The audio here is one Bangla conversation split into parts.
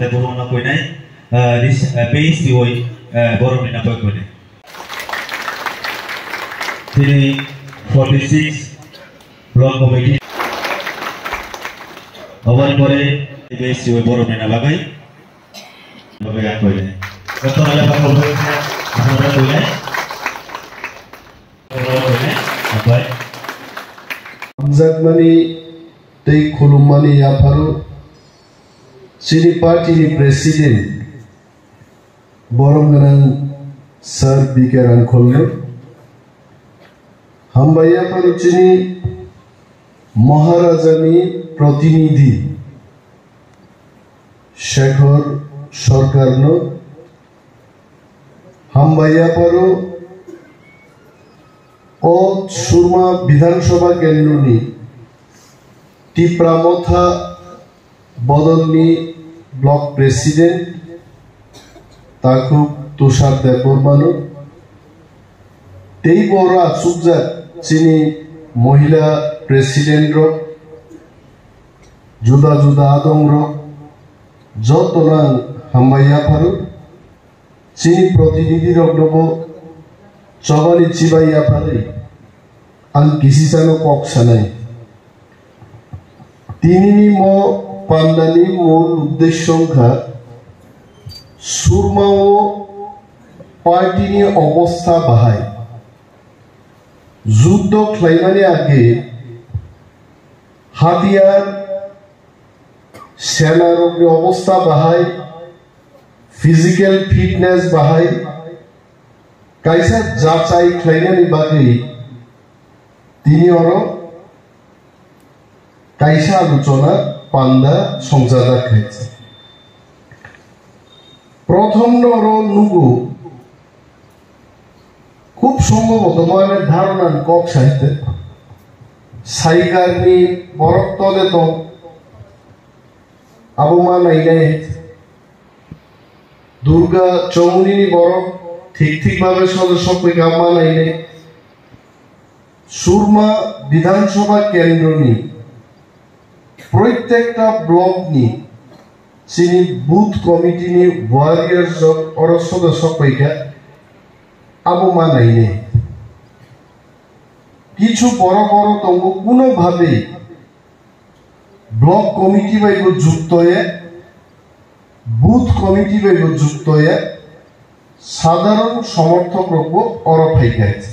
te borona koinai this base di oi borom ni napak koinai তিনি 46 ব্লক কমিটি হবার পরে বেশি ওই বড় মেনা লাগাই লাগাই আর কইলে কত নালে পাকা হবে আমরা কইলে আপাই আমজাদমানি তেই খুলুমানি আফারু চিনি পার্টিনি প্রেসিডেন্ট বরমগান স্যার বিকে রানখলনে হামবাইয়া পারুচিনি মহারাজানি প্রতিনিধি শেখর সরকারন হামবাইয়া পারু ও সুরমা বিধানসভা কেন্দ্রনি টিপ্রামথা বদলনি ব্লক প্রেসিডেন্ট তাকু তুষার দেববর্মানো তেই বড় আচুকজাত চিনি মহিলা প্রেসিডেন্ট রক জুদা জুদা আদম রক যতনাং হামবাইয়া পারু চিনি প্রতিনিধি রক নব চবানি চিবাইয়া পারে আং কিসিসানো কক সানাই তিনিনি ম পান্ডানি মূল উদ্দেশ্য সংখ্যা সুরমা ও পার্টিনি অবস্থা বাহাই যুদ্ধ খাইমানি আগে হাতিয়ার সেনার অবস্থা বাহাই ফিজিক্যাল ফিটনেস বাহাই কাইসা যাচাই খাইমানি বাদে তিনি ওর কাইসা আলোচনা পান্ডা সংজাদা খাইছে প্রথম নর নুগু খুব সম্ভবত মনের ধারণা কক সাহিত্যে সাইগারনি বরফ তলে তো আবমা নাইনাই দুর্গা চৌমুনি বরফ ঠিক ঠিক ভাবে সব গামা নাইনাই সুরমা বিধানসভা কেন্দ্র নি প্রত্যেকটা ব্লক নি চিনি বুথ কমিটি নি ওয়ারিয়ার্স অর সদস্য পৈকা আবমা নাইনে কিছু বড় বড় তঙ্গ কোনোভাবে ব্লক কমিটি বাইব যুক্ত হয়ে বুথ কমিটি বাইব যুক্ত হয়ে সাধারণ সমর্থক রব অরফাইকাইছে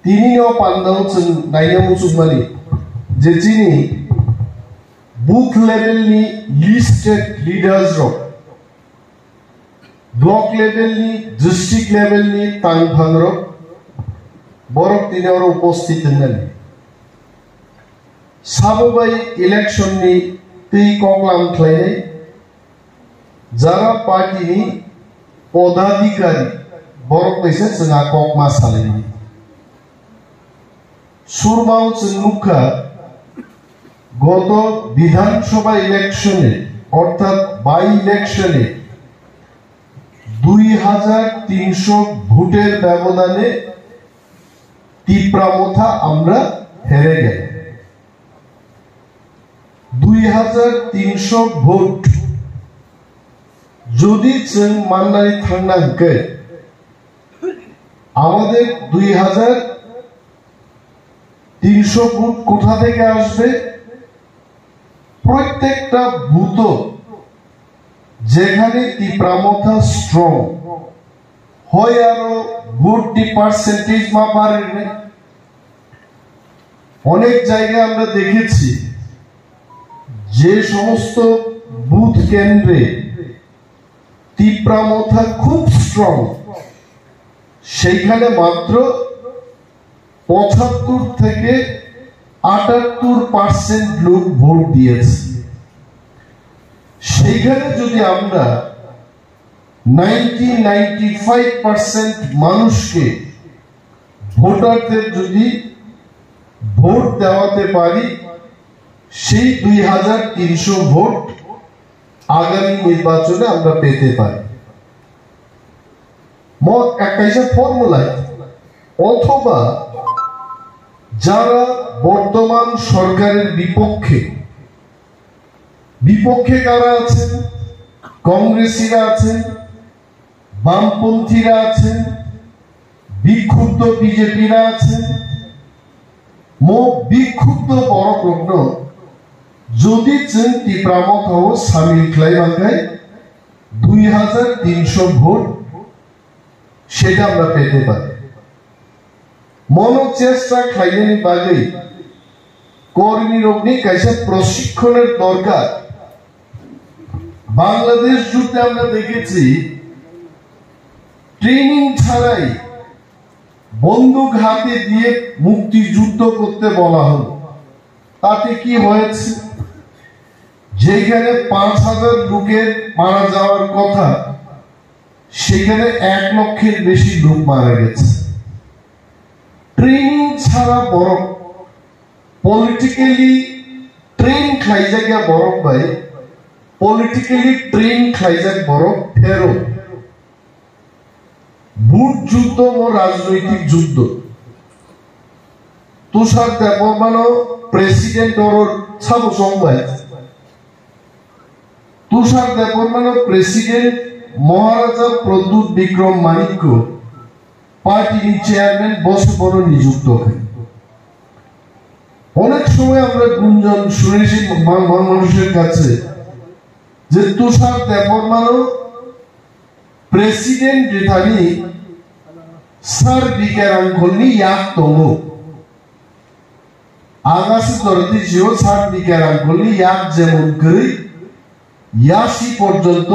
তিনি পান্ডা হচ্ছেন নাইনা মুসুমানি যে যিনি বুথ লেভেল নি listed leaders rock block level নি ডিস্ট্রিক্ট লেভেল নি তাংভাংর বরফ তিনি ওরা উপস্থিত নেন সাববাই ইলেকশন নি তেই কংলাম খাইনাই যারা পার্টি নি পদাধিকারী বরফ পয়সা जोंहा ককমা সালাইনি সুরমাও মুখা গত বিধানসভা ইলেকশনে অর্থাৎ বাই ইলেকশনে 2300 ভোটের ব্যবধানে টিপ্রামথা আমরা হেরে গেল 2300 ভোট যদি जों মাননাनै থাंनांगोन আমাদের 2300 ভোট কোথা থেকে আসবে প্রত্যেকটা বুথ যেখানে টিপ্রামথা স্ট্রং হয় আরো ভোট পার্সেন্টেজ মা বাড়বে অনেক জায়গায় আমরা দেখেছি যে সমস্ত বুথ কেন্দ্রে টিপ্রামথা খুব স্ট্রং সেইখানে মাত্র 75 থেকে 78% লোক ভোট দিয়েছে সেইখানে যদি আমরা 95% মানুষকে ভোটারদের যদি ভোট দেওয়াতে পারি সেই 2300 ভোট আগামী নির্বাচনে আমরা পেতে পারি মত একটা ফর্মুলায় অথবা যারা বর্তমান সরকারের বিপক্ষে বিপক্ষে কারা আছেন? কংগ্রেসীরা আছেন, বামপন্থীরা আছেন, বিক্ষুব্ধ বিজেপিরা আছেন। বিক্ষুব্ধ বড় প্রশ্ন, যদি जों टिप्रामथाव सामिल खालामबाथाय 2300 ভোট সেটা আমরা পেতে পারি। মনোচেষ্টা খাইলেনি বাগৈ কর্মীরগ্নি কাইসা প্রশিক্ষণের দরকার। বাংলাদেশ যুদ্ধে আমরা দেখেছি ট্রেনিং ছাড়াই বন্দুক হাতে দিয়ে মুক্তিযুদ্ধ করতে বলা হলো। তাতে কি হয়েছে? যেখানে 5000 লোকের মারা যাওয়ার কথা সেখানে 1 লক্ষের বেশি লোক মারা গেছে। ট্রেনিং ছাড়া বড় পলিটিক্যালি ট্রেন খাইজাকে বড় ভাই, পলিটিক্যালি ট্রেন খাইজাক বড় ফেরো। ভোট যুদ্ধ ও রাজনৈতিক যুদ্ধ। তুষার দেববর্মানো প্রেসিডেন্ট ওর সাবু সংবাদ। তুষার দেববর্মানো প্রেসিডেন্ট মহারাজা প্রদ্যুৎ বিক্রম মানিক্য পার্টির চেয়ারম্যান বসে বড় নিযুক্ত হয়। অনেক সময় আমরা গুঞ্জন শুনেছি মানুষের কাছে যে তুষার দেববর্মানো প্রেসিডেন্ট যেখানে সার বিকেরাঙ্গলনি ইয়াক তমো আগাসি তরতি জিও সার বিকেরাঙ্গলনি ইয়াক যেমন করে ইয়াসি পর্যন্ত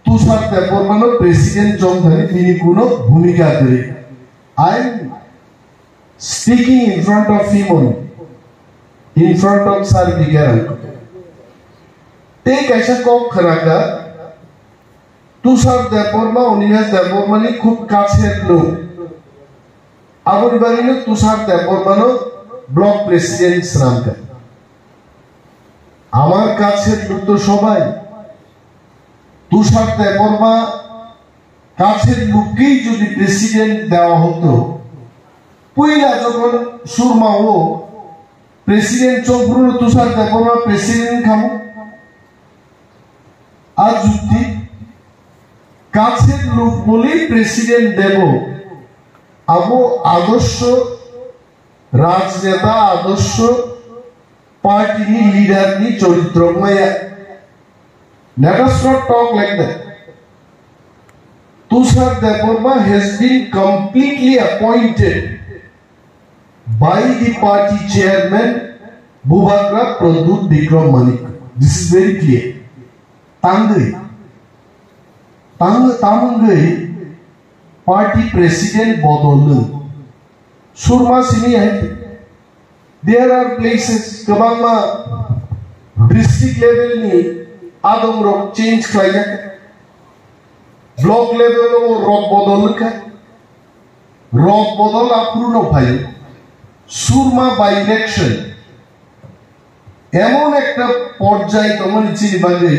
তুষার দেববর্মানো প্রেসিডেন্ট জমধানে তিনি কোনো ভূমিকা করে। I am speaking in front of him in front of Sir Bigaranko. Take ऐसा कौन खरागा? तुषार देवबर्मा उन्नीस देवबर्मानी खूब काछेर लोक। आबुल बारिनो तुषार देवबर्मानो ब्लक प्रेसिडेंट श्रामका। आमार काछेर लोक तो सबाई। तुषार देवबर्मा काछेर लोककेई जोदि प्रेसिडेंट देওয়া হতো, পয়লা যখন সুরমা ও প্রেসিডেন্ট চৌধুরী তুষার দেববর্মা প্রেসিডেন্ট খামো আর যুক্তি কাছের লোক বলেই প্রেসিডেন্ট দেব। আবো আদর্শ রাজনেতা, আদর্শ পার্টি লিডার নি চরিত্রময়। Let us not talk like that. Tushar Deborma has been completely appointed by the party chairman Bubakra Pradut Bikram Manik. This is very clear. Tangai party president Bodolu Surma Sini hai. There are places Kabangma district level ni Adam Rock change kaya, block level o Rock Bodol ka Rock Bodol apruno bhai. Surma by election এমন একটা পর্যায়ে তখন চিনিবাগে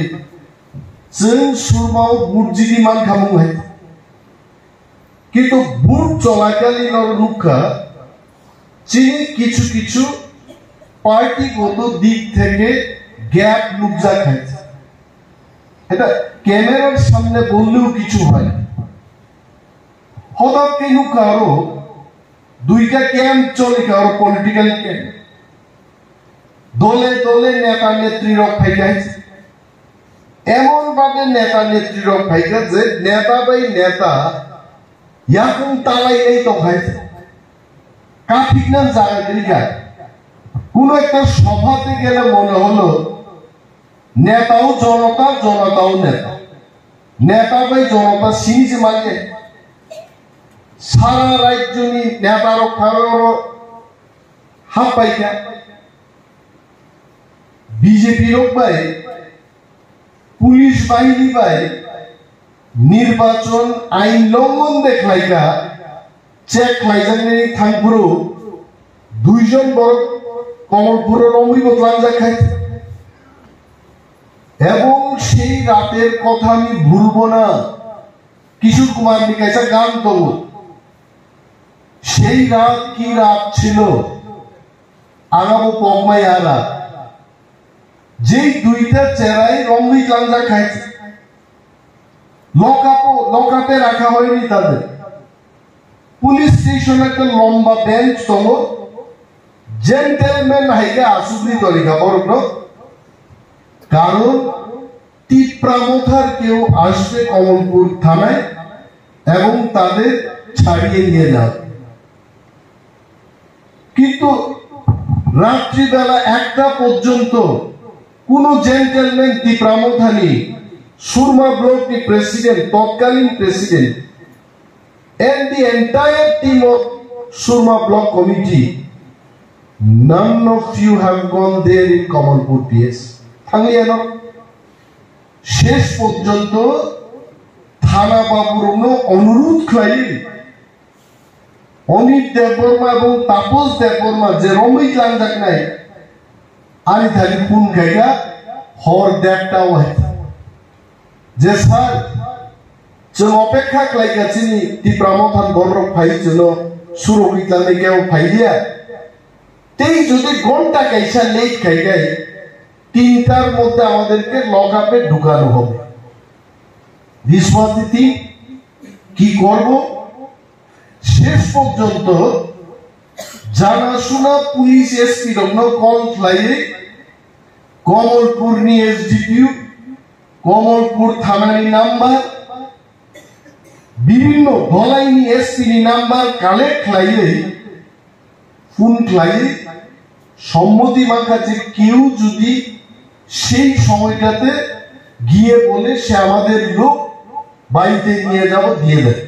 जों সুরমাও বুটজিদি মান খামু হয়। কিন্তু বুট চলাকালীন রুখা চিনি কিছু কিছু পার্টিগত দিক থেকে গ্যাপ লুকজা খাইছে। এটা ক্যামেরার সামনে বললেও কিছু হয়। হঠাৎ কেন কারো দুইটা ক্যাম্প চলে, কারো পলিটিক্যাল ক্যাম্প, দলে দলে নেতা নেত্রীর ফাইকাইছে। এমন ভাবে নেতা নেত্রীর ফাইকা যে নেতা বাই নেতা ইয়াকুম তালাই নেই তো খাইছে। কাঠিক নাম জায়গা দিঘা কোন একটা সভাতে গেলে মনে হলো নেতাও জনতা, জনতাও নেতা, নেতা বাই জনতা সিনিজ মাগে সারা রাজ্য নি নেতার কারোর হাত পাইকা বিজেপির ভাই পুলিশ বাহিনী ভাই নির্বাচন আইন লঙ্ঘন দেখলাইকা চেক লাইজানি থাংপুরো দুইজন বড় কমলপুরের অমৃত লাঞ্জা খাইছে। এবং সেই রাতের কথা আমি ভুলবো না। কিশোর কুমার নিকাইছা গান তবু সেই রাত কি রাত ছিল, আগামো পগমাই আরা যেই দুইটা চেরাই রমলি গাঞ্জা খাইছে, লকআপে রাখা হয়নি তাদের। পুলিশ স্টেশনে একটা লম্বা বেঞ্চ তম জেন্টেলম্যান হাইকে আসুবলি তরিকা বরগ্ন, কারণ তীব্রামথার কেউ আসবে কমলপুর থানায় এবং তাদের ছাড়িয়ে নিয়ে যাবে। কিন্তু রাত্রিবেলা 1টা পর্যন্ত কোন জেন্টেলম্যান তীব্রামথা নেই। সুরমা ব্লক की प्रेसिडेंट, तत्कालीन president and the entire team of Surma block committee, none of you have gone there in Kamalpur PS. থাকলিয়ানো শেষ পর্যন্ত থানা বাবুর অনুরোধ খাই অনিত দেববর্মা এবং তাপস দেববর্মা যে রমিক লাঞ্জাক নাই আনি থাকি ফোন খাইয়া হর দেখটাও যে স্যার जों अपेक्षा खालामगासिनो তীব্রামথান বড় ফাইল জন্য সুরক্ষিতলানে কেউ ফাইলিয়া তেই যদি ঘন্টা কাইসা লেট খাই গাই 3টার মধ্যে আমাদেরকে লকআপে ঢুকানো হবে। দিশমাদিতি কি করব? শেষ পর্যন্ত জানাশোনা পুলিশ এসপি রমন কল ফ্লাইয়ে কমলপুর নি এসডিপিউ, কমলপুর থানানি নাম্বার, বিভিন্ন ধলাইনি এসপি নাম্বার কালেক্ট খাইলে ফোন খাইলে সম্মতি মাখা যে কেউ যদি সেই সময়টাতে গিয়ে বলে সে আমাদের লোক বাড়িতে নিয়ে যাব দিয়ে দেয়।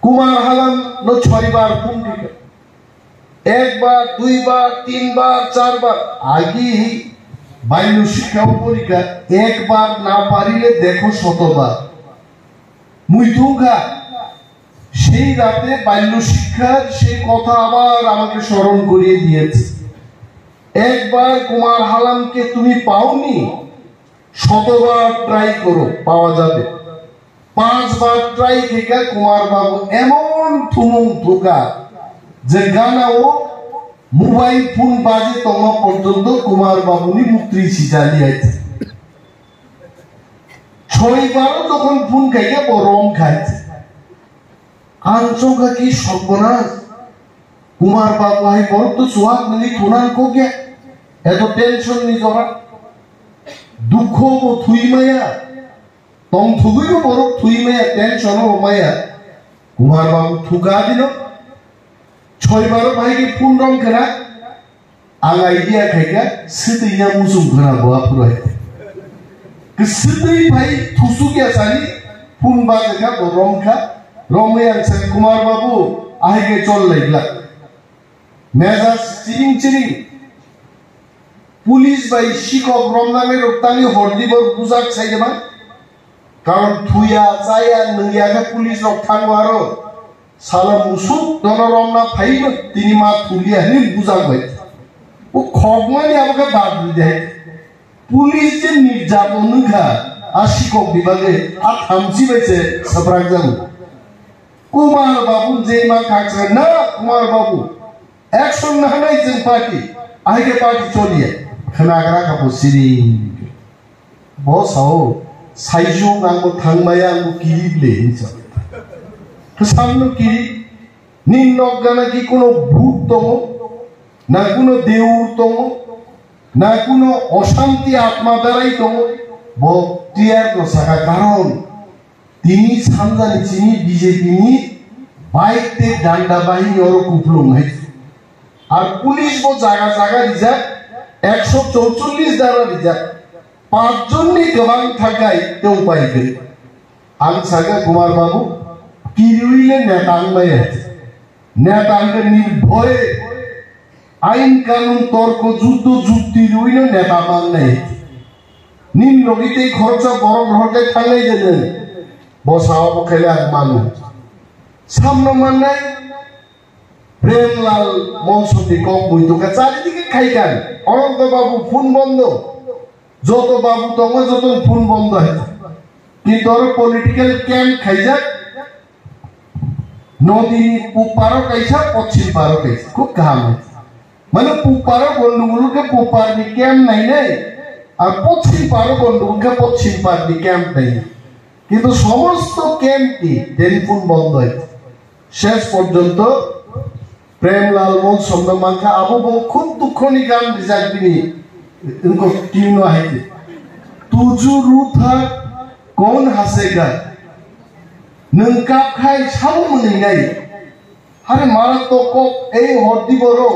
কুমার হালাম 6বার ফোন দিল, 1বার 2বার 3বার 4বার। আগে বাল্য শিক্ষা পরীক্ষা 1বার না পারিলে দেখো 100বার। মুইথুঙ্গা সেই রাতে বাল্য শিক্ষার সেই কথা আবার আমাকে স্মরণ করিয়ে দিয়েছে। 1বার কুমার হালামকে তুমি পাওনি, 100বার ট্রাই করো, পাওয়া যাবে। 5বার ট্রাই থেকে কুমার বাবু এমন থুমুং থুকা যে গানাও মোবাইল ফোন বাজে তোমা পর্যন্ত কুমার বাবুনি মুক্তি ছিটালিয়েছে। 6বারও তখন ফোন খাইকে রম খাইছে। আনচোকা কি সর্বনাশ, কুমার বাবু হাই বড় তো সোহাগ মিলি থুনান কো কে এত টেনশন নি জরা দুঃখ ও থুই মায়া তং থুগুইও বড় থুই মায়া টেনশন ও মায়া কুমার বাবু থুকা দিল। 6বারও ভাইকে ফোন রং খেলা আগাই দিয়া খাইকা সিতিয়া মুসুম ঘনা গোয়া পুরাই Kesedai भाई थुसुकिया सानी फुन बाजे का रोम का रोम में अंशे कुमार बाबू आए के चल लेगला मेजा चिरिंग पुलिस भाई शिकोक रोम ना में रोकतानी हॉर्डी बर बुजाक चाहिए बा कारण थुया चाया नंगिया का पुलिस रोकथान वारो साला मुसुक दोनों रोम ना भाई में तीनी माँ थुलिया है बुजाक भाई वो खौफमानी आपका बात भी जाए পুলিশ যে নির্যাতন খা আর শিক্ষক বিভাগে আর থামছি বেছে সবরাক যাবো। কুমার বাবু যে মা কাছে না কুমার বাবু অ্যাকশন না নাই যে পার্টি আগে পার্টি চলিয়ে খানাগরা কাপো সিরি বস হাও সাইজু আঙ্গো থাংমায়া আঙ্গো কিরিবলে হিংসা তো সামনে কিরি নিন্নজ্ঞানা কি কোনো ভূত তম না কোনো দেউর তম না কোনো অশান্তি আত্মা দ্বারাই তো বক্তিয়ার দশাকা কারণ তিনি সামজানি চিনি বিজেপি নি বাইতে ডান্ডা বাহিনী ওর কুপলুম হয়েছে আর পুলিশ বো জায়গা জায়গা রিজার্ভ 144 দ্বারা রিজার্ভ 5 জন নি গবাং থাকাই কেউ পাইবে আং সাগা কুমার বাবু কিরুইলে নেতাং মাই আছে নেতাংকে নির্ভয়ে আইন কানুন তর্ক যুদ্ধ যুক্তি রইল নেতা মান নেই নিম লগিতে খরচ বড় ঘরকে থাকলেই যেতেন বসাও খেলে আর মানুষ সামনে মান নাই প্রেমলাল মনসুটি কম বইতোকে চারিদিকে খাইকান অনন্ত বাবু ফোন বন্ধ যত বাবু তোমার যত ফোন বন্ধ হয়েছে কিন্তু ওর পলিটিক্যাল ক্যাম্প খাই যাক নদী পূব পারো কাইসা পশ্চিম পারো কাইসা খুব কাহাম হয়েছে মানে পুপারও গন্ডগোলকে পুপারনি ক্যাম্প নাই নাই আর পশ্চিম পারও গন্ডগোলকে পশ্চিম পারনি ক্যাম্প নাই কিন্তু সমস্ত ক্যাম্পই টেলিফোন বন্ধ হয়েছে শেষ পর্যন্ত প্রেমলাল মোল চন্দ্রমাঙ্কা আবু খুব দুঃখনি গান রিজার্ভিনি इनको टीम है तुझु रूथा कौन हंसेगा नंका खाई साबो मने नाय हारे मारा तो को ए हरदी बरो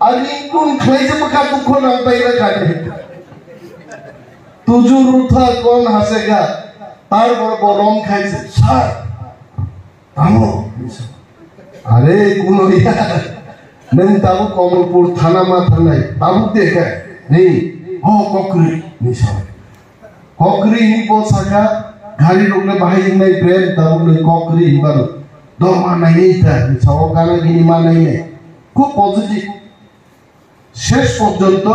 आरि कुन खैजे बका दुख नां पाइला खाने तुझु रूथा कौन हंसेगा तार बर गरम खाइছে স্যার আমো আরে কোন ইয়া नों ताबो कमलपुर थाना मा थानाय ताबो देखा नहीं हो ककरी निसाय ककरी नि पोसाका गाड़ी रोकले बाहाय नै प्रेम ताबो नै ककरी हिबार दरमा नाइ था निसाव गाना गिनी मा नाइ नै खूब पजिटिव शेष पर्यंत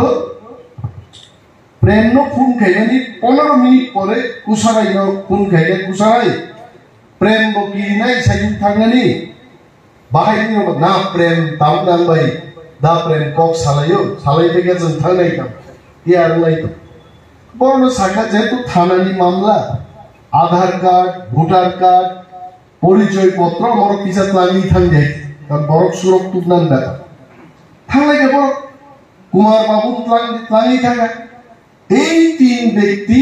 प्रेम नो फोन खाइनानि 15 मिनिट परे कुसाराय नो फोन खाइले कुसाराय प्रेम बकि नाइ साइजु थांगानि बाहाय नि ना प्रेम ताम नांबाय दा प्रेम कक सालायो सालायबेगे जों थांनाय काम यार लाई बरनो साखा जेतु थानानि मामला आधार कार्ड भोटार कार्ड परिचय पत्र मोर पिसा लांगि थांगे कारण बरक सुरक तुनान दा थांनाय बर कुमार बाबू लांगि थांगा এই তিন ব্যক্তি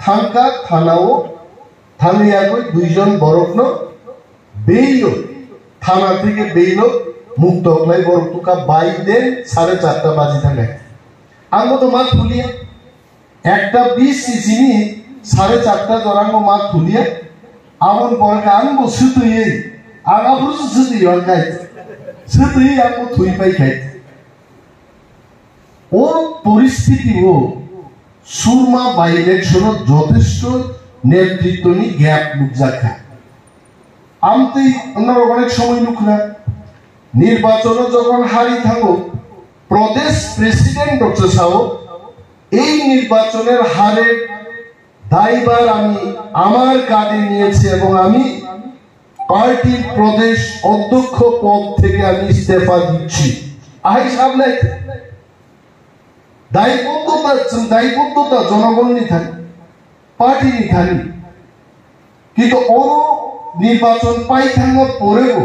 থাঙ্কা থানাও থানিয়াগো দুইজন বরকনো বেইলো থানা থেকে বেইলো मुक्त होगलाई बरक तुका बाइक दे 4:30 बाजी थांगे आंगो तो मात थुलिया एकटा 20 सीसीनी 4:30 जरांगो मात थुलिया आमन बरका आंगो सुतुयै आगा बुरु सुतुयै हरकाय सुतुयै आंगो थुइ पाइ खाय ओ परिस्थिति हो सुरमा बाइ इलेक्शन যথেষ্ট নেতৃত্বনি গ্যাপ লুকজাখা আমতে অন্যর অনেক সময় লুকনা নির্বাচন যখন হারি থাকো প্রদেশ প্রেসিডেন্ট ডক্টর সাহেব এই নির্বাচনের হারের দায়ভার আমি আমার কাঁধে নিয়েছি এবং আমি পার্টির প্রদেশ অধ্যক্ষ পদ থেকে আমি ইস্তফা দিচ্ছি আই সামনে দায়বদ্ধতা জনগণই থাকে পার্টিরই থাকে কিন্তু ওর নির্বাচন পাই থাকার পরেও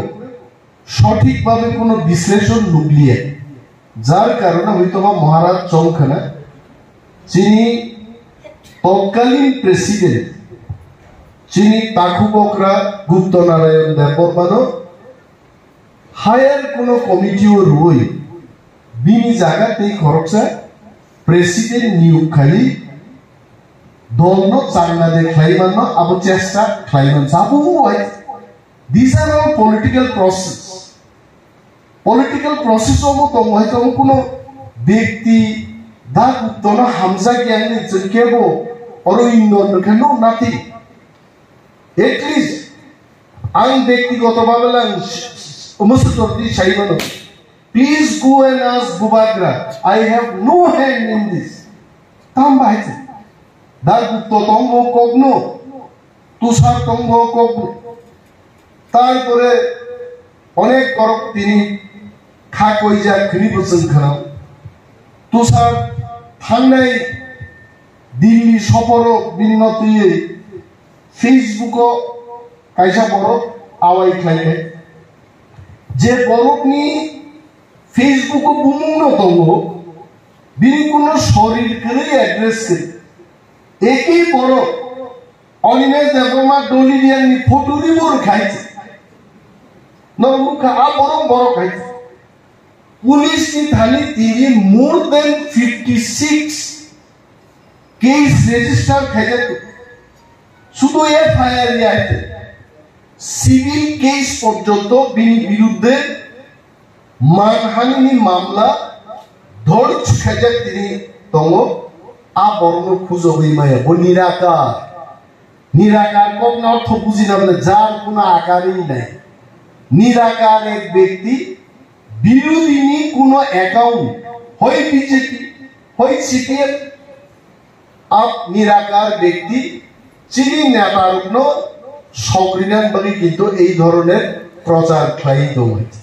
সঠিকভাবে কোনো বিশ্লেষণ লুকলিয়ে যার কারণে হয়তো বা মহারাজ চৌখানা যিনি তৎকালীন প্রেসিডেন্ট যিনি তাকুবকরা গুপ্ত নারায়ণ দেববর্মানো হায়ার কোনো কমিটিও রই বিনি জায়গাতেই খরচা প্রেসিডেন্ট নিয়োগ খালি দলনো চাংনাদে খাইমানো আবু চেষ্টা খাইমান সাবু হয় These are all political process. Political process omo to hoyto কোনো ব্যক্তি দা গুপ্তনা হামজা জ্ঞানে জকেবো অরইন্দন কেন নাথি at least আমি ব্যক্তিগতভাবে lung মুসতরদি চাইবানো please go and ask Bubagra I have no hand in this tam bahite দা গুপ্ত তঙ্গ কগ্নো তুষার তঙ্গ কগ্নো তারপরে অনেক করক তিনি খাকইজা খ্রিবসন খানাও তুষার থাংনাই দিল্লি সফর বিন্নতি ফেসবুক কাইসা বড় আওয়াই খাইলে যে বরকনি ফেসবুক বুমুনো তঙ্গ বিনি কোন শরীর করে অ্যাড্রেস করে একই বড় অনিমেষ দেবমা ডলিরিয়ান ফটোরি বড় খাইছে নরমুখা আ বড় খাইছে পুলিশ নি থানি তিনি মোর দেন 56 কেস রেজিস্টার খাইছে শুধু এফআইআর নিয়ে সিভিল কেস পর্যন্ত বিরুদ্ধে মানহানি মামলা ধরছ খাইছে তিনি তঙ্গ আ বড় খুঁজো হইমায়া ও নিরাকার কোন অর্থ বুঝি না বলে যার কোনো আকারই নাই নিরাকার এক ব্যক্তি বিরোধী কোনো অ্যাকাউন্ট হয় বিজেপি হয় সিপিএম আপ নিরাকার ব্যক্তি চিনি নেতার সংবিধান বলে কিন্তু এই ধরনের প্রচার খাইত হয়েছে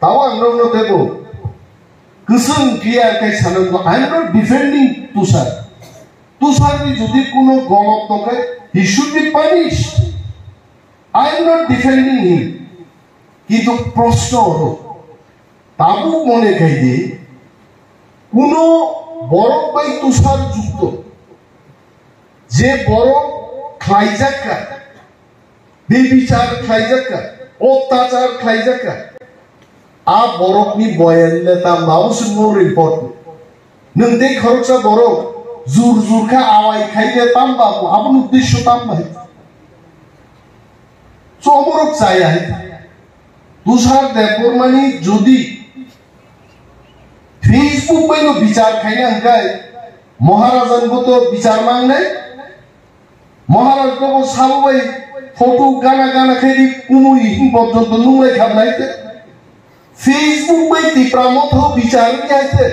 তাও আমরা দেব गोसों क्लियर कई सानंदो I am not defending Tushar भी जुदी कुनो गलत तो कई he should be punished I am not defending him কিন্তু প্রশ্ন হলো তাবু মনে খাইদে কোনো বড় ভাই তুষার যুক্ত যে বড় খাইজাকা বেবিচার খাইজাকা অত্যাচার খাইজাকা आ बरफनि बयानले ता माउस मोर रिपोर्ट नों दे खरचा बरफ जुर जुरखा आवाय खाइले तामबा आबुन उद्देश्य तामबा चमरक जाया तुषार देवबर्मानि जुदि फेसबुक बायनो विचार खाइना हंगाय महाराजानबो तो विचार मांगनाय महाराजखौ सालबाय फटो गाना गाना खाइदि कुनु हिं पर्यन्त नुंलाय खाबनायते Facebook में तीव्रमत हो विचार क्या है?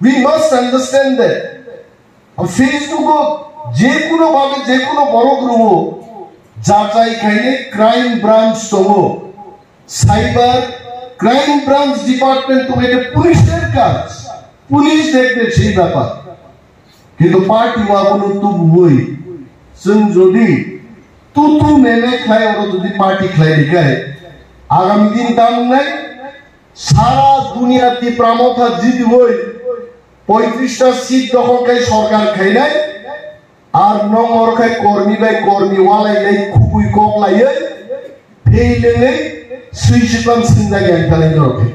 We must understand that. और Facebook को जेकुनो बागे जेकुनो बड़ो ग्रुप हो, जाचाई खाइने क्राइम ब्रांच तो हो, साइबर क्राइम ब्रांच डिपार्टमेंट तो मेरे पुलिस देख काज, पुलिस देख दे चीज़ बापा, कि तो पार्टी वालों तो वही, संजोदी, तू मैंने खाए और तो दी पार्टी खाए लिखा है आगामी दिन तामुनाय सारा दुनिया तीव्रमता जिदी होय 35টা সিট দখল কাই সরকার খাইনাই আর নংর খাই কর্মী বাই কর্মী ওয়ালাই খুবই ককলাইয়ে ফেইলেনে সুইচিপান সিন্দা জ্ঞান ফেলাই রকে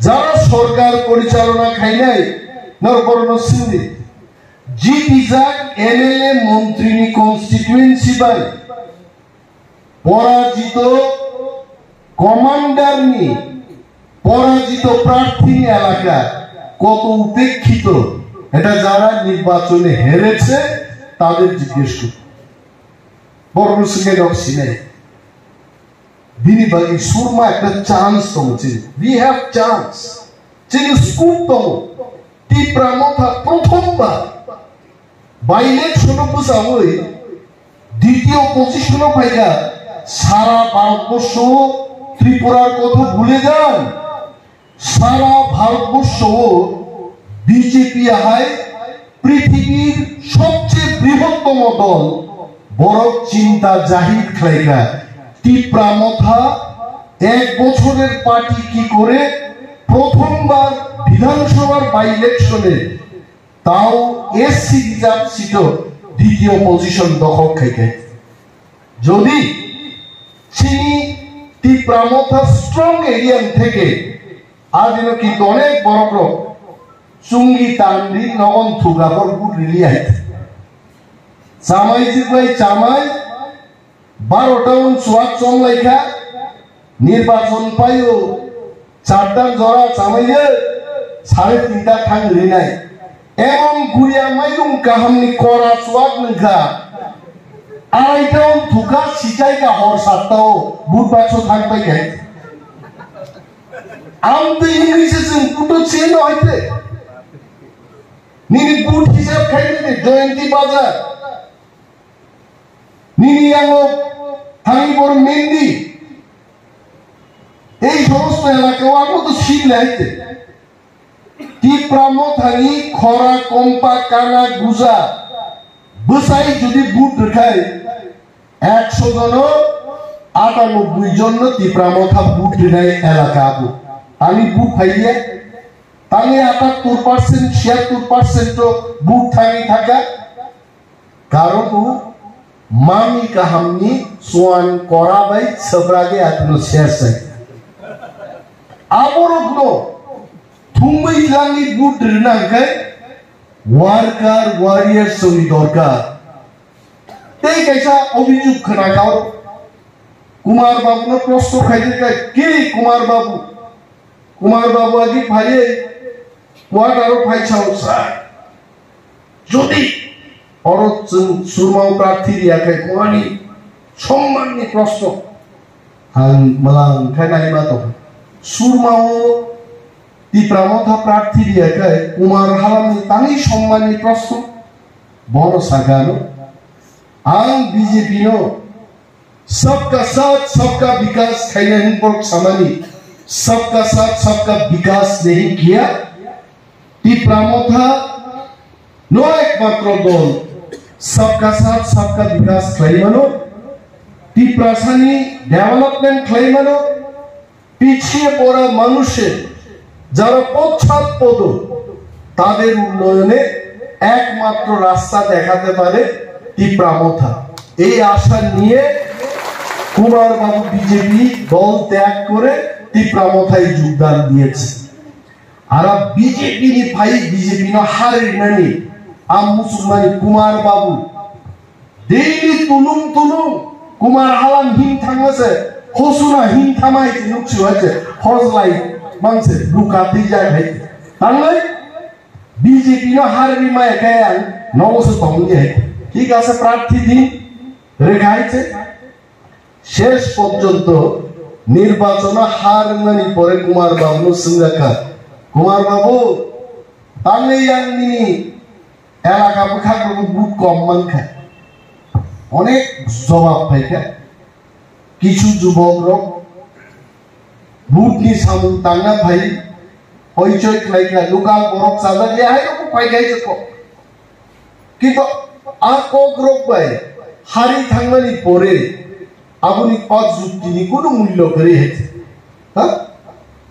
যারা সরকার পরিচালনা খাইনাই নরবর্ণ সিন্ধি জিপিজাক এমএলএ মন্ত্রীনি কনস্টিটিউয়েন্সি বাই পরাজিত কমান্ডার নি পরাজিত প্রার্থী এলাকা কত উপেক্ষিত এটা যারা নির্বাচনে হেরেছে তাদের জিজ্ঞেস করুন বড় সঙ্গে রক্সি নেই দিনী বাগি সুরমা একটা চান্স তোমাছে উই হ্যাভ চান্স যিনি স্কুপ তো তীব্রমতা প্রথমবার বাই ইলেকশন বুঝাবই দ্বিতীয় পজিশনও পাইগা সারা ভারতবর্ষ ত্রিপুরার কথা ভুলে যান সারা ভারতবর্ষ বিজেপি হাই পৃথিবীর সবচেয়ে বৃহত্তম দল বড় চিন্তা জাহির খাইগা তীব্রমতা এক বছরের পার্টি কি করে প্রথমবার বিধানসভার বাই ইলেকশনে তাও এসসি রিজার্ভ সিট দ্বিতীয় পজিশন দখল খাইগে যদি চিনি তীব্রমতা স্ট্রং এরিয়ান থেকে আজ কিন্তু অনেক বড় বড় চুঙ্গি তান্ডি নগন থুগাপর বুট রিলিয়াই চামাই জিপাই চামাই 12টা সোয়াদ চমলাইখা নির্বাচন পাইও 4টা জরা চামাইয়ে 3.5টা থাং রিনাই এবং গুড়িয়া মাইরুম কাহামনি করা সোয়াদ নখা আড়াইটাও ধুকা সিটাইকা হর সাতটাও বুট বাক্স থাকবে গাই আম তো ইংলিশে जों পুটো চেন হইতে নিনি বুট হিসাব খাইতে জয়ন্তী বাজার নিনি আঙ্গো থাইবর মেন্দি এই সমস্ত এলাকাও আমরা তো শিখলাইতে তীব্রমতানি খরা কম্পা কানা গুজা বসাই যদি বুট দেখায় 100 জন 98 জন তীব্রমতা বুট দেয় এলাকা আমি বুট ফাইলে তাহলে 78% 76% তো বুট থাকা কারণ মামি কাহামনি সোয়ান করা বাই সবরাগে আতনো শেষ হয় আবরগ্ন থুমবাই লাঙ্গি বুট রিনাঙ্কাই ওয়ার্কার ওয়ারিয়ার সঙ্গে দরকার এই কাইসা অভিযোগ খানাগাও কুমার বাবু না প্রশ্ন খাইতে কে কুমার বাবু আগে ভাইয়ে ওয়ার্ড আরো ফাইছাও স্যার যদি অরত সুরমাও প্রার্থী দিয়াকে কোয়ানি সম্মাননি প্রশ্ন আন মালাং খানাই মাতো সুরমাও তীব্রমতা প্রার্থী দিয়াকে কুমার হালামনি তানি সম্মাননি প্রশ্ন বড় সাগানো आं बीजेपी नो सबका साथ सबका विकास खाइने पर सामानी सबका साथ सबका विकास नहीं किया टिप्रामोथा नो एकमात्र दल सबका साथ सबका विकास खालामनो टिप्रासानी डेवलपमेंट खालामनो পিছিয়ে পড়া মানুষের যারা পশ্চাৎপদ তাদের উন্নয়নে একমাত্র রাস্তা দেখাতে পারে টিপ্রামোথা। এই আশা নিয়ে কুমার বাবু বিজেপি দল ত্যাগ করে টিপ্রামোথায় যোগদান দিয়েছে। আর বিজেপি নি ভাই বিজেপি না হারে নানি আম মুসলমান কুমার বাবু ডেইলি তুলুম কুমার হালাম হিম থামছে হসুনা হিম থামাই নুকছি হচ্ছে হজলাই মানছে লুকাতেই যায় ভাই তাহলে বিজেপি না হারে মায় গায়ান নবসে তমগে ঠিক আছে প্রার্থী দিন রেখাইছে শেষ পর্যন্ত নির্বাচন হার নানি পরে কুমার বাবু সিংহাকা কুমার বাবু তাহলে জানি এলাকা খাগর বুক কম মান খায় অনেক জবাব পাইকা কিছু যুবক ভোট নি সামু তাঙ্গা ভাই পরিচয় লাইকা লোকাল বরক সাদা যে হাই রকম পাই গাইছে কো কিন্তু আর কক রোগ পাই হারি থাঙ্গানি পরে আপনি পদ যুক্তি কোনো মূল্য করে হেছে হ্যাঁ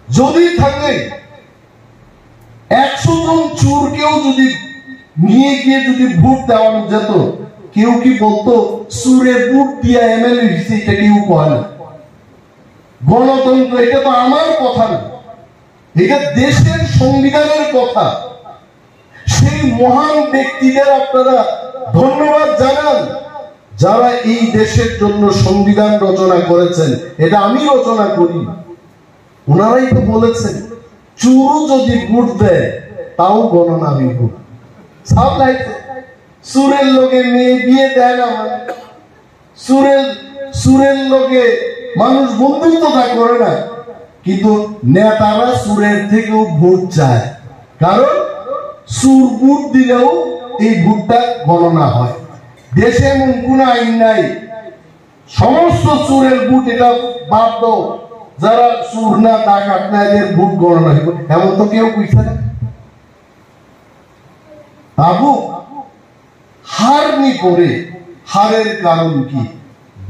যদি থাকে 100 জন চোরকেও যদি নিয়ে গিয়ে যদি ভোট দেওয়ানো যেত কেউ কি বলতো সুরে ভোট দিয়া এমএলএ হিসেবে এটা কেউ কয় না গণতন্ত্র এটা তো আমার কথা না এটা দেশের সংবিধানের কথা সেই মহান ব্যক্তিদের আপনারা ধন্যবাদ জানান যারা এই দেশের জন্য সংবিধান রচনা করেছেন এটা আমি রচনা করি ওনারাই তো বলেছেন চোর যদি ভোট দেয় তাও গণনা হইব সব লাইতে সুরের লোকে মেয়ে বিয়ে দেয় না সুরের লোকে মানুষ বন্ধুত্বতা করে না কিন্তু নেতারা সুরের থেকেও ভোট চায় কারণ সুর ভোট দিলেও এই ভোটটা গণনা হয় দেশে এমন কোন আইন নাই সমস্ত সুরের ভোট এটা বাদ দাও যারা সুর না ডাকাত না এদের ভোট গণনা হবে এমন তো কেউ কইছে না বাবু হারনি করে হারের কারণ কি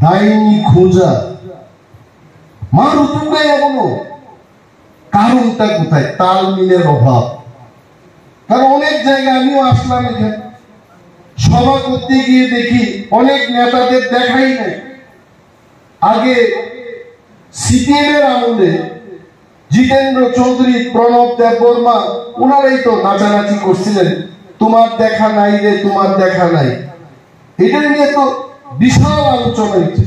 দায়নি খোঁজা মারুতুকে এমন কারণটা কোথায় তাল মিলের অভাব কারণ অনেক জায়গায় আমিও আসলাম এখানে সভা করতে গিয়ে দেখি অনেক নেতাদের দেখাই নাই আগে সিপিএম এর আমলে জিতেন্দ্র চৌধুরী প্রণব দেববর্মা ওনারাই তো নাচানাচি করছিলেন তোমার দেখা নাই রে তোমার দেখা নাই এটা নিয়ে তো বিশাল আলোচনা হয়েছে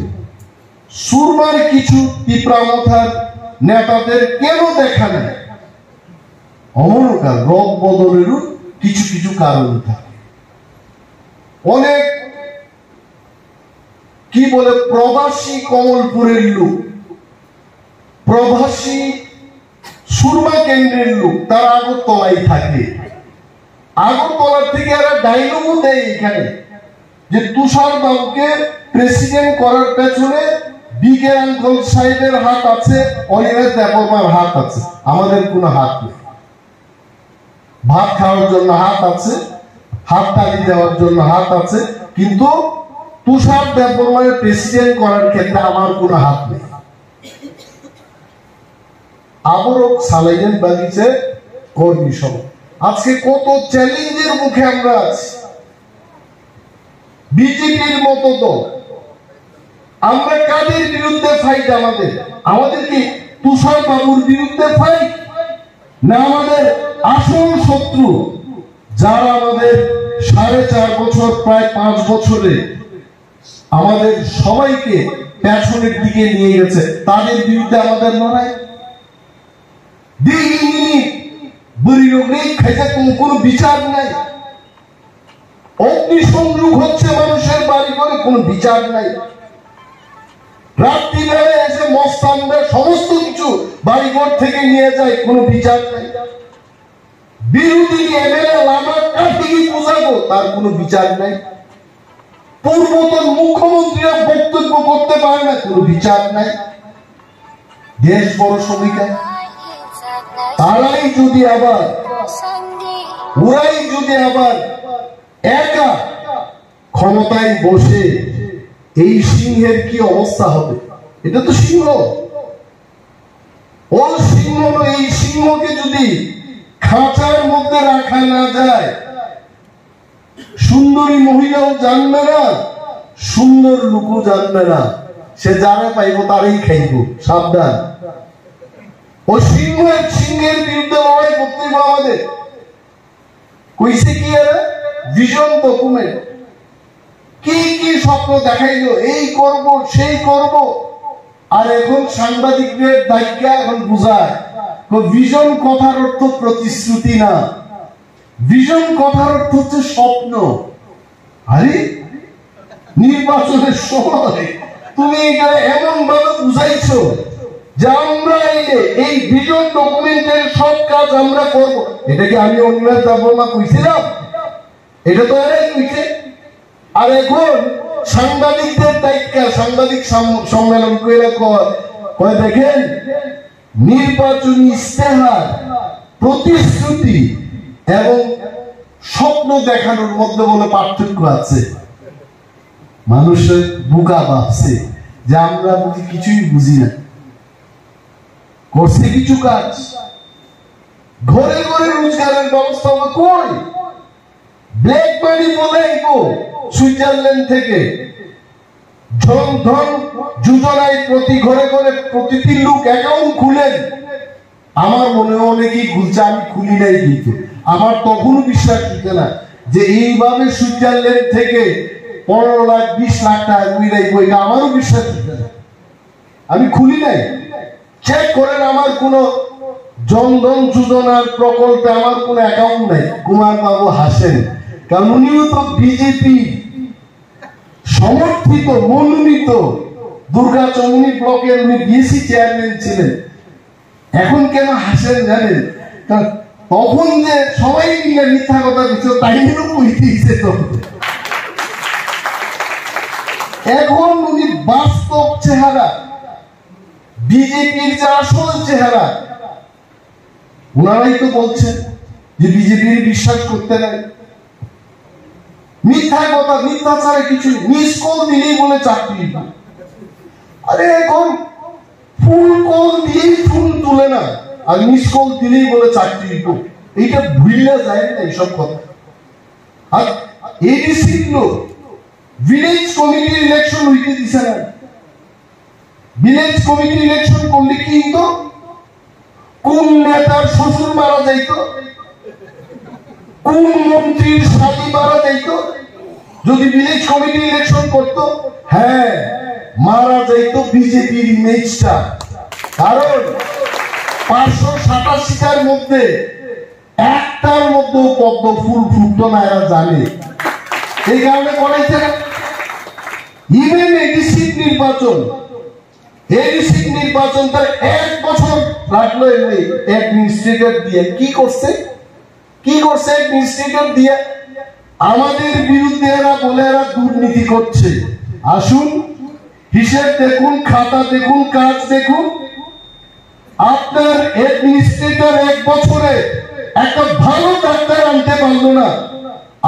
সুরমার কিছু টিপ্রামোথার নেতাদের কেন দেখা নাই অমনকার রোগ বদলেরও কিছু কিছু কারণ থাকে অনেক কি বলে প্রবাসী কমলপুরের লোক প্রবাসী সুরমা কেন্দ্রের লোক তারা আগরতলায় থাকে আগরতলার থেকে এরা ডায়লগও দেয় এখানে যে তুষার বাবুকে প্রেসিডেন্ট করার পেছনে বিকে আঙ্কল সাহেবের হাত আছে অনিমেষ দেববর্মার হাত আছে আমাদের কোনো হাত নেই ভাত খাওয়ার জন্য হাত আছে হাত তালি দেওয়ার জন্য হাত আছে কিন্তু তুষার দেববর্মার প্রেসিডেন্ট করার ক্ষেত্রে আমার কোনো হাত নেই আবারও সালাইনের বাগিচে কর্মী সভা আজকে কত চ্যালেঞ্জের মুখে আমরা আছি বিজেপির মতো দল আমরা কাদের বিরুদ্ধে ফাইট আমাদের কি তুষার বাবুর বিরুদ্ধে ফাইট না আমাদের আসল শত্রু যারা আমাদের 4.5 বছর প্রায় 5 বছরে আমাদের সবাইকে পেছনের দিকে নিয়ে গেছে তাদের বিরুদ্ধে আমাদের লড়াই কোনো বিচার নাই অগ্নিসংযোগ হচ্ছে মানুষের বাড়ি করে কোনো বিচার নাই রাত্রিবেলা এসে মস্তানরা সমস্ত কিছু বাড়িঘর থেকে নিয়ে যায় কোনো বিচার নাই বিরোধী এমএলএ লামার কাটিয়ে বোঝাবো তার কোনো বিচার নাই পূর্বতন মুখ্যমন্ত্রীরা বক্তব্য করতে পারে না কোনো বিচার নাই দেশ বড় সমীক্ষা তারাই যদি আবার ওরাই যদি আবার একা ক্ষমতায় বসে, এই সিংহের কি অবস্থা হবে? এটা তো সিংহ, ও সিংহ। এই সিংহকে যদি খাঁচার মধ্যে রাখা না যায়, সুন্দরী মহিলাও জানবে না, সুন্দর লোকও জানবে না, সে যারা পাইব তারই খাইব। সাবধান, ও সিংহের বিরুদ্ধে লড়াই করতে হবে আমাদের। কইছে কি এরা? ভিশন ডকুমেন্ট, কি কি স্বপ্ন দেখাইলো, এই করব সেই করব। আর এখন সাংবাদিকদের দায়িত্ব এখন বুঝায়, ভিশন কথার অর্থ প্রতিশ্রুতি না, ভিশন কথার অর্থ হচ্ছে স্বপ্ন। আরে নির্বাচনের সময় তুমি এটা এমন ভাবে বুঝাইছো যে আমরা এই ভিশন ডকুমেন্টের সব কাজ আমরা করব। এটা কি আমি অন্যের বর্মা কইছিলাম? এটা তো এরাই কইছে। আর এখন সাংবাদিকদের দায়িত্ব, সাংবাদিক সম্মেলন করে কয় দেখেন, নির্বাচনী ইস্তেহার, প্রতিশ্রুতি এবং স্বপ্ন দেখানোর মধ্যে বলে পার্থক্য আছে। মানুষের বোকা ভাবছে যে আমরা কিছুই বুঝি না। করছে কিছু কাজ, ঘরে ঘরে রোজগারের ব্যবস্থা হবে কই? ব্ল্যাক মানি বলে সুইজারল্যান্ড থেকে জনধন যোজনায় প্রতি ঘরে ঘরে প্রতিটি লোক অ্যাকাউন্ট খুলেন। আমার মনে অনেকেই খুলছে, আমি খুলি নাই, কিন্তু আমার তখনও বিশ্বাস হচ্ছে না যে এইভাবে সুইজারল্যান্ড থেকে 15 লাখ 20 লাখ টাকা মিলাই বই, আমারও বিশ্বাস হচ্ছে না। আমি খুলি নাই, চেক করেন, আমার কোন জনধন যোজনার প্রকল্পে আমার কোন অ্যাকাউন্ট নাই। কুমার বাবু হাসেন, কারণ উনিও তো বিজেপি সমর্থিত মনোনীত দুর্গাচৌমুনি ব্লকের উনি বিএসসি চেয়ারম্যান ছিলেন। এখন কেন হাসেন জানেন? তখন যে সবাই মিলে মিথ্যা কথা কিছু তাই নিয়ে তো এখন উনি বাস্তব চেহারা, বিজেপির যে আসল চেহারা, ওনারাই তো বলছেন যে বিজেপির বিশ্বাস করতে নাই। মিথ্যা কথা, মিথ্যাচারে কিছু মিস কল দিলেই বলে চাকরি। আরে এখন ফুল কল দিয়েই ফুল তুলে না, আর মিস কল দিলেই বলে চাকরি। এইটা ভুলে যায় না এইসব কথা। আর এডিসি লোক ভিলেজ কমিটির ইলেকশন হইতে দিছে না। ভিলেজ কমিটির ইলেকশন করলে কি হতো? কোন নেতার শ্বশুর মারা যাইত, কোন মন্ত্রীর স্বামী মারা যাইত, যদি ভিলেজ কমিটি ইলেকশন করত, হ্যাঁ মারা যাইত বিজেপির ইমেজটা। কারণ 587টার মধ্যে একটার মধ্যেও পদ্ম ফুল ফুটতো না, এরা জানে। এই কারণে করেছে ইভেন এডিসি নির্বাচন, তার 1 বছর লাগলো এমনি অ্যাডমিনিস্ট্রেটর দিয়ে। কি করছে অ্যাডমিনিস্ট্রেটর দিয়ে? আমাদের বিরুদ্ধে এরা বলে এরা দুর্নীতি করছে। আসুন হিসেব দেখুন, খাতা দেখুন, কাজ দেখুন। আপনার অ্যাডমিনিস্ট্রেটর 1 বছরে একটা ভালো ডাক্তার আনতে পারলো না।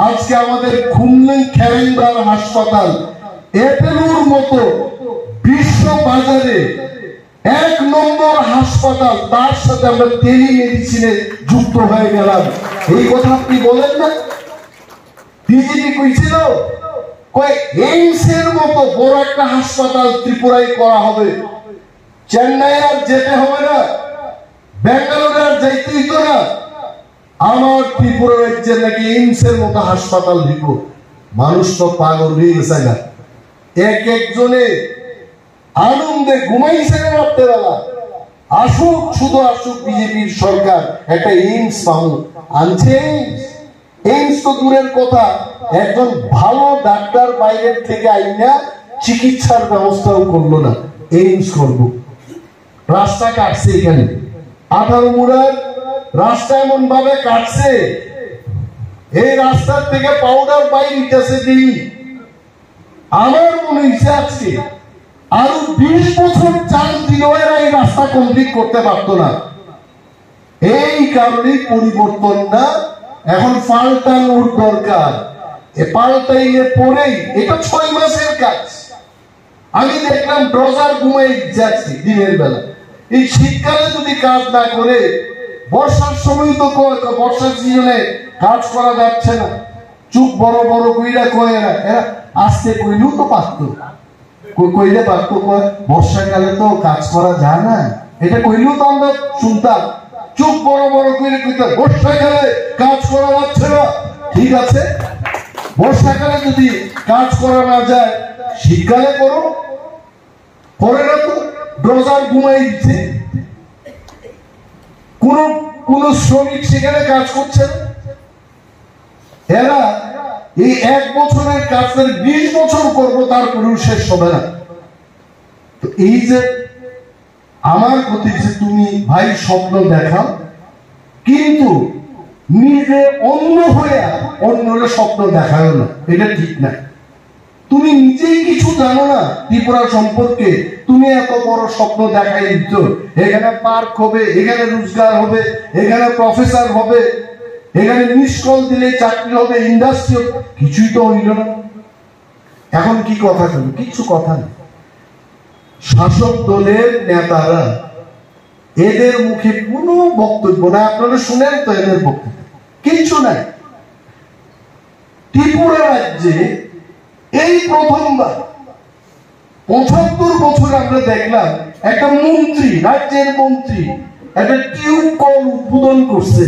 আজকে আমাদের খুলনা খেরেনবাগ হাসপাতাল এপেলোর মতো বিশ্ব বাজারে 1 নম্বর হাসপাতাল, তার সাথে আমরা টেলিমেডিসিনে যুক্ত হয়ে গেলাম। এই কথা আপনি বলেন না? বিজেপি কইছিল এইমস এর মতো বড় একটা হাসপাতাল ত্রিপুরায় করা হবে, চেন্নাই আর যেতে হবে না, বেঙ্গালুরু আর যাইতে হইতো না। আমার ত্রিপুরা রাজ্যের নাকি এইমস এর মতো হাসপাতাল দিব। মানুষ তো পাগল হয়ে গেছে না। একজনে আনন্দে ঘুমাইছে না রাত্রেবেলা। আসুক, শুধু আসুক বিজেপির সরকার, একটা এইমস পাবো। আনছে এইমস তো দূরের কথা, একজন ভালো ডাক্তার বাইরের থেকে আইনা চিকিৎসার ব্যবস্থাও করলো না। এইমস করব, রাস্তা কাটছে, এখানে 18 মুড়ার রাস্তা এমন ভাবে কাটছে, এই রাস্তার থেকে পাউডার বাইর হইতেছে দিই। আমার মনে হইছে আজকে আরো 20 বছর চান্স দিলেও এরা এই রাস্তা কমপ্লিট করতে পারতো না। এই কারণেই পরিবর্তন না, এখন পাল্টানোর দরকার। পাল্টাইলে পরেই এটা 6 মাসের কাজ। আমি দেখলাম ড্রজার ঘুমাই যাচ্ছে দিনের বেলা। এই শীতকালে যদি কাজ না করে, বর্ষার সময় তো বর্ষার সিজনে কাজ করা যাচ্ছে না, চুপ বড় বড় কইরা কয় না, এরা আসতে কইলেও তো পারত, কইলে পারত, বর্ষাকালে তো কাজ করা যায় না, এটা কইলেও তো আমরা শুনতাম। চুপ বড় বড় কইলে কইতাম বর্ষাকালে কাজ করা যাচ্ছে না। ঠিক আছে, বর্ষাকালে যদি কাজ করা না যায় শীতকালে করো, করে না তো, ড্রজার ঘুমাই দিচ্ছে, কোন শ্রমিক সেখানে কাজ করছে না। এরা এই 1 বছরের কাজ 20 বছর করবো, তারপরেও শেষ হবে না। তো এই যে আমার প্রতি যে তুমি ভাই স্বপ্ন দেখাও, কিন্তু নিজে অন্য হয়ে অন্যরা স্বপ্ন দেখাও না, এটা ঠিক না। তুমি নিজেই কিছু জানো না ত্রিপুরা সম্পর্কে, তুমি এত বড় স্বপ্ন দেখাই দিচ্ছ, এখানে পার্ক হবে, এখানে রোজগার হবে, এখানে প্রফেসর হবে, এখানে মিস কল দিলে চাকরি হবে, ইন্ডাস্ট্রি হবে, কিছুই তো হইল না। এখন কি কথা বলবো? কিছু কথা নেই। শাসক দলের নেতারা, এদের মুখে কোনো বক্তব্য না, আপনারা শুনেন তো এদের বক্তব্য কিছু নাই। ত্রিপুরা রাজ্যে এই প্রথমবার 75 বছর আমরা দেখলাম একটা মন্ত্রী, রাজ্যের মন্ত্রী একটা টিউব কল উদ্বোধন করছে।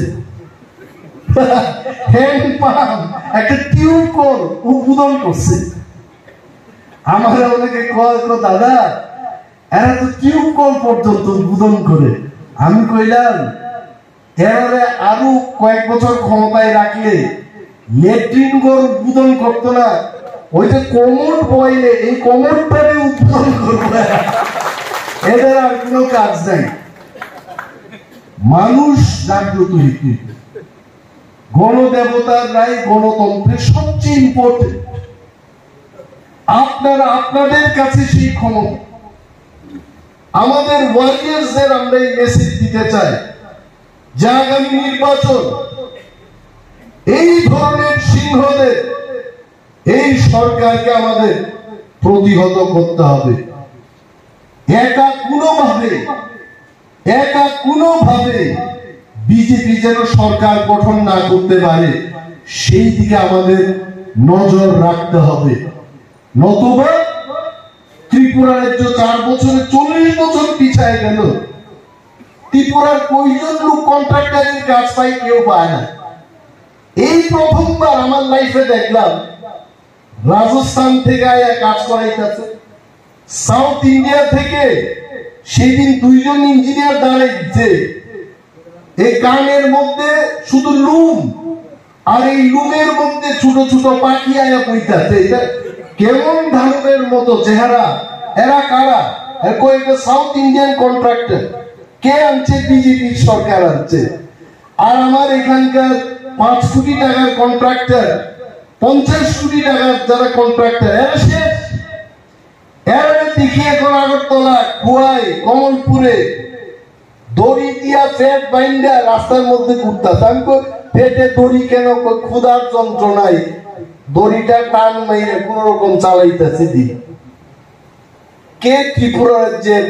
হ্যান্ড পাম্প একটা টিউব কল উদ্বোধন করছে। আমার অনেকে কয়, দাদা এরা তো টিউব কল পর্যন্ত উদ্বোধন করে। আমি কইলাম এরা আরো কয়েক বছর ক্ষমতায় রাখলে লেট্রিন ঘর উদ্বোধন করতো না, ওই যে কোমর বইলে এই কোমরটাকে উদ্বোধন করবে। এদের আর কোনো কাজ নাই। মানুষ জাগ্রত হইতে, গণদেবতার রায় গণতন্ত্রের সবচেয়ে ইম্পর্টেন্ট। আপনারা আপনাদের কাছে সেই ক্ষমতা, আমাদের ওয়ারিয়ার্সদের আমরা এই মেসেজ দিতে চাই যে আগামী নির্বাচন এই ধরনের সিংহদের, এই সরকারকে আমাদের প্রতিহত করতে হবে। একা কোনোভাবে বিজেপি যেন সরকার গঠন না করতে পারে, সেই দিকে আমাদের নজর রাখতে হবে। নতুবা ত্রিপুরা রাজ্য 4 বছরে 40 বছর পিছায় গেল। ত্রিপুরার কয়জন লোক কন্ট্রাক্টরের কাজ পায়? কেউ পায় না। এই প্রথমবার আমার লাইফে দেখলাম রাজস্থান থেকে আয়া কাজ করাইতেছে, সাউথ ইন্ডিয়া থেকে সেদিন 2 জন ইঞ্জিনিয়ার দাঁড়াইছে। এই কানের মধ্যে শুধু লুম, আর এই লুমের মধ্যে ছোট ছোট পাখি আয়া বইতাছে। এটা কেমন ধারণের মতো চেহারা। এরা কারা? South Indian contractor. কে আনছে? বিজেপির সরকার আনছে। আর আমার এখানকার 5 কোটি টাকার কন্ট্রাক্টর, 50 কোটি টাকার যারা কন্ট্রাক্টর, এরা শেষ। এরা দেখিয়ে এখন আগরতলা, কুয়াই, কমলপুরে দড়ি দিয়া পেট বাইন্দা রাস্তার মধ্যে ঘুরতাছে। আমি পেটে দড়ি কেন? ক্ষুধার যন্ত্রণায় দড়িটা টান মাইরে কোন রকম চালাইতেছে দিন। কে ত্রিপুরা রাজ্যের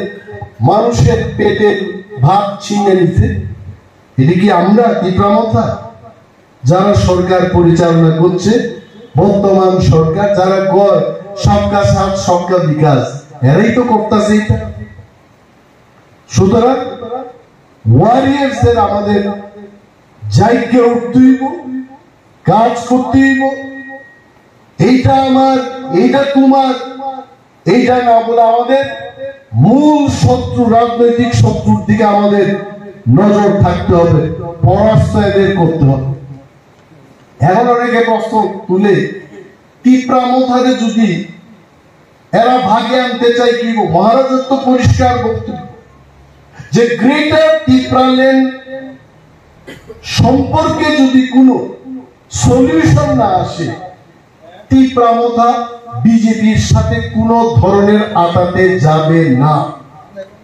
মানুষের পেটের ভাত ছিনে নিতে? এটা কি আমরা ত্রিপুরা? যারা সরকার পরিচালনা করছে, বর্তমান সরকার, যারা গড় সবকা সাথ সবকা বিকাশ, এরাই তো করতেছে এটা। সুতরাং ওয়ারিয়ার্সদের আমাদের জায়গা উঠতে হইব, কাজ করতে হইব। এইটা আমার, এইটা তোমার, এইটা না বলে আমাদের মূল শত্রু, রাজনৈতিক শত্রুর দিকে আমাদের নজর থাকতে হবে, পরাস্ত এদের করতে হবে। এখন অনেকে প্রশ্ন তুলে, ত্রিপুরা মথারে যদি এরা ভাগে আনতে চাই, কি মহারাজের তো পরিষ্কার বক্তব্য যে গ্রেটার ত্রিপুরাল্যান্ড সম্পর্কে যদি কোনো সলিউশন না আসে, ত্রিপুরা মথা বিজেপির সাথে কোন ধরনের আটাতে যাবে না।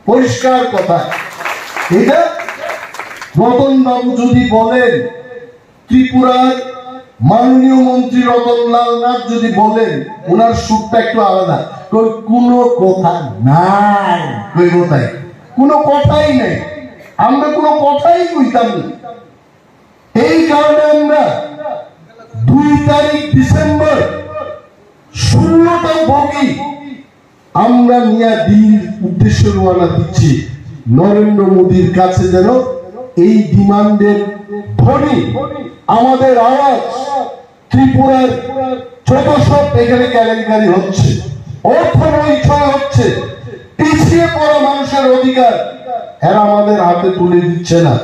পরিষ্কার কথা। এটা রতন বাবু যদি বলেন, ত্রিপুরার মাননীয় মন্ত্রী রতনলাল নাথ যদি বলেন, ওনার সুরটা একটু আলাদা, কোনো কথা নাই, কই কোথায় কোনো কথাই নেই, আমরা কোনো কথাই কইতাম না। এই কারণে আমরা 2 তারিখ ডিসেম্বর 16টা বগি আমরা নিয়ে দিল্লির উদ্দেশ্যে রওনা দিচ্ছি। নরেন্দ্র মোদীর কাছে যেন এই ডিমান্ডের ধ্বনি, আমাদের আওয়াজ ত্রিপুরার যত সব এখানে কেলেঙ্কারি হচ্ছে, অর্থনৈতিক হচ্ছে, পিছিয়ে পড়া মানুষের অধিকার এরা আমাদের হাতে তুলে দিচ্ছে না,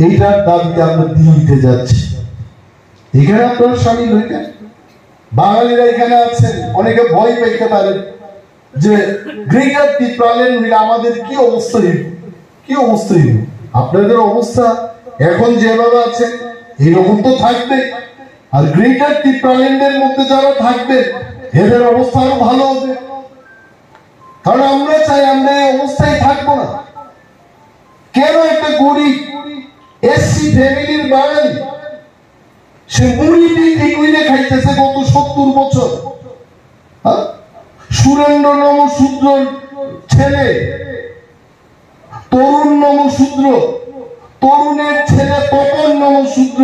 এইটার দাবিতে আমরা দিল্লিতে যাচ্ছি। এখানে আপনারা সামিল হইতেন, বাঙালিরা এখানে আছেন, অনেকে ভয় পেতে পারেন যে গ্রেটার ত্রিপুরাল্যান্ড হইলে আমাদের কি অবস্থা হইব, কি অবস্থা হইব। আপনাদের অবস্থা এখন যেভাবে আছে এইরকম তো থাকবে, আর গ্রেটার ত্রিপুরাল্যান্ডের মধ্যে যারা থাকবে এদের অবস্থা আরো ভালো হবে। কারণ আমরা চাই আমরা এই অবস্থায় থাকবো না। কেন একটা গরিব এসসি ফ্যামিলির বাঙালি সে মুড়ি দিয়ে কইলে খাইতেছে গত 70 বছর, সুরেন্দ্র নমশূদ্র ছেলে, তরুণ নমশূদ্র, তরুণের ছেলে তপন নমশূদ্র,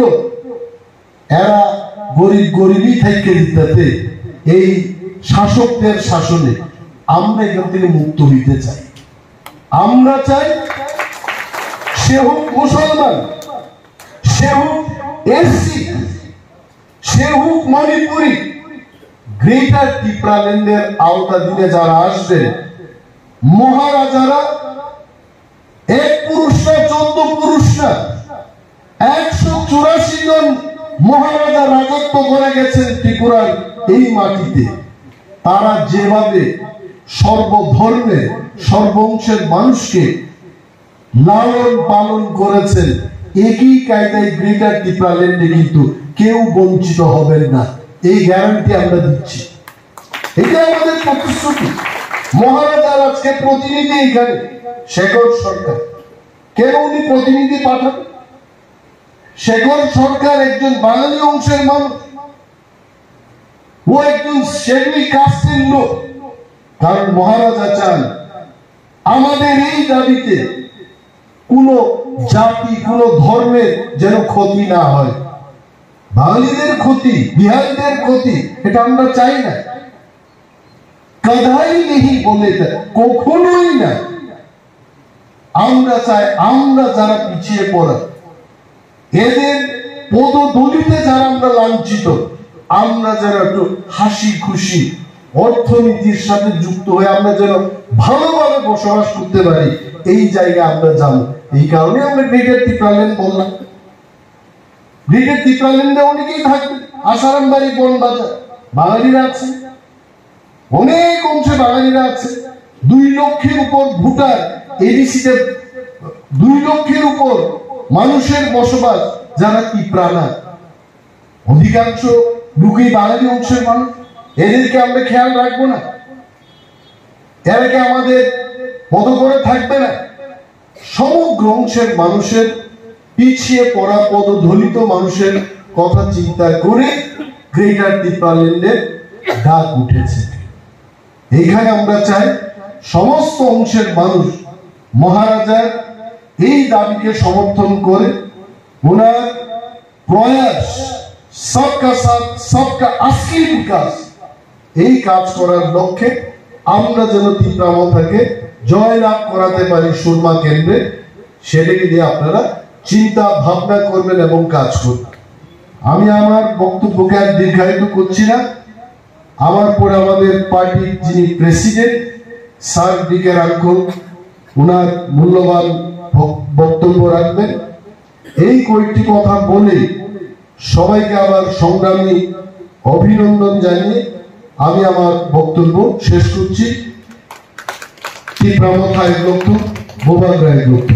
এরা গরিব গরিবই থাইকে দিতে এই শাসকদের শাসনে। আমরা এখান থেকে মুক্ত হইতে চাই। আমরা চাই সে হোক মুসলমান, সে হোক এসসি, সে হোক মণিপুরি, গ্রেটার ত্রিপুরাল্যান্ডের আওতাধীনে যারা আসবেন, মহারাজারা 1 পুরুষ না 14 পুরুষ না 184 জন মহারাজা রাজত্ব করে গেছেন ত্রিপুরার এই মাটিতে। তারা যেভাবে সর্বধর্মের সর্বংশের মানুষকে লালন পালন করেছেন, একই কায়দায় গ্রেটার ত্রিপুরাল্যান্ডে কিন্তু কেউ বঞ্চিত হবেন না, এই গ্যারান্টি আমরা দিচ্ছি। এটা আমাদের প্রতিশ্রুতি। মহারাজার আজকে প্রতিনিধি এখানে শেখর সরকার, কেন উনি প্রতিনিধি পাঠাবেন? শেখর সরকার একজন বাঙালি অংশের মানুষ, ও একজন শেডুল কাস্টের লোক। কারণ মহারাজা চান আমাদের এই দাবিতে কোন জাতি কোন ধর্মের যেন ক্ষতি না হয়, বাঙালিদের ক্ষতি, বিহারীদের ক্ষতি, এটা আমরা চাই না, কদাই নেই বলে, কখনোই না। আমরা চাই আমরা যারা পিছিয়ে পড়া, এদের পদদলিতে যারা আমরা লাঞ্ছিত, আমরা যেন একটু হাসি খুশি অর্থনীতির সাথে যুক্ত হয়ে আমরা যেন ভালোভাবে বসবাস করতে পারি, এই জায়গায় আমরা যাব। এই কারণে আমরা গ্রেটার ত্রিপুরাল্যান্ড বললাম। গ্রেটার ত্রিপুরাল্যান্ডে অনেকেই থাকবে, আসারামবাড়ি, বনবাজার বাঙালিরা আছে, অনেক অংশে বাঙালিরা আছে। 2 লক্ষের উপর ভোটার, এডিসিতে 2 লক্ষের উপর মানুষের বসবাস যারা ত্রিপুরানা, অধিকাংশ লোকই বাঙালি অংশের মানুষ। এদেরকে আমরা খেয়াল রাখবো না? এরাকে আমাদের মত করে থাকবে না? সমগ্র অংশের মানুষের পিছিয়ে পড়া পদদলিত মানুষের কথা চিন্তা করে গ্রেটার ত্রিপুরাল্যান্ডের ডাক উঠেছে। এইখানে আমরা চাই সমস্ত অংশের মানুষ মহারাজার এই দাবিকে সমর্থন করে ওনার প্রয়াস সবকা সাথ সবকা আসলি বিকাশ, এই কাজ করার লক্ষ্যে আমরা যেন ত্রিপুরাকে জয়লাভ করাতে পারি সুরমা কেন্দ্রে, সেটাকে দিয়ে আপনারা চিন্তা ভাবনা করবেন এবং কাজ করবেন। আমি আমার বক্তব্যকে আর দীর্ঘায়িত করছি না। আমার পরে আমাদের পার্টির যিনি প্রেসিডেন্ট স্যার ডিকে রাঙ্কো, ওনার মূল্যবান বক্তব্য রাখবেন। এই কয়েকটি কথা বলে সবাইকে আবার সংগ্রামী অভিনন্দন জানিয়ে আমি আমার বক্তব্য শেষ করছি। ত্রিপুরা এক লক্ষ, বোবাগ্রা এক লক্ষ।